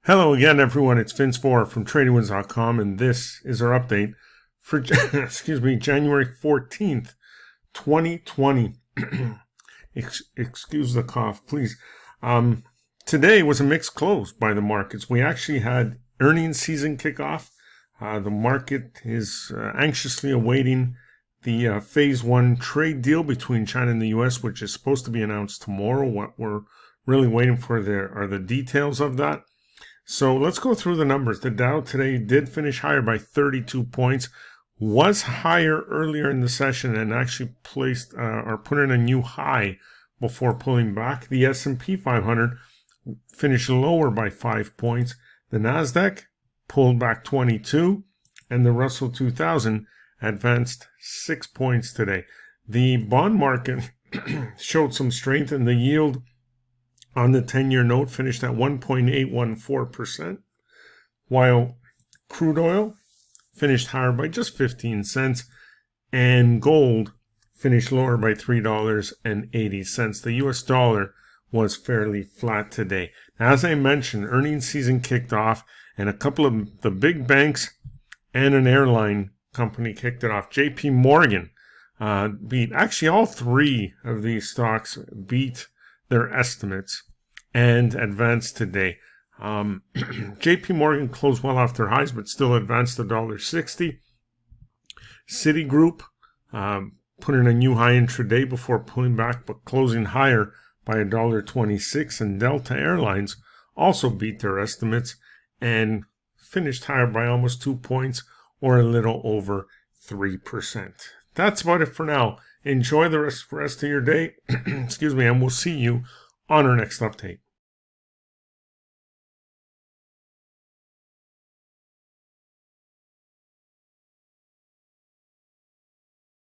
Hello again, everyone. It's Vince Four from TradingWinds.com, and this is our update for January 14th, 2020. Excuse the cough, please. Today was a mixed close by the markets. We actually had earnings season kickoff. The market is anxiously awaiting the Phase 1 trade deal between China and the U.S., which is supposed to be announced tomorrow. What we're really waiting for there are the details of that. So let's go through the numbers. The Dow today did finish higher by 32 points, was higher earlier in the session and actually placed or put in a new high before pulling back. The S&P 500 finished lower by 5 points. The NASDAQ pulled back 22, and the Russell 2000 advanced 6 points today. The bond market showed some strength, and the yield on the 10-year note finished at 1.814%, while crude oil finished higher by just 15 cents, and gold finished lower by $3.80. The US dollar was fairly flat today. As I mentioned, earnings season kicked off, and a couple of the big banks and an airline company kicked it off. JPMorgan beat, actually all three of these stocks beat their estimates and advanced today. JPMorgan closed well off their highs, but still advanced $1.60. Citigroup put in a new high intraday before pulling back, but closing higher by $1.26. And Delta Airlines also beat their estimates and finished higher by almost 2 points, or a little over 3%. That's about it for now. Enjoy the rest of your day. And we'll see you on our next update.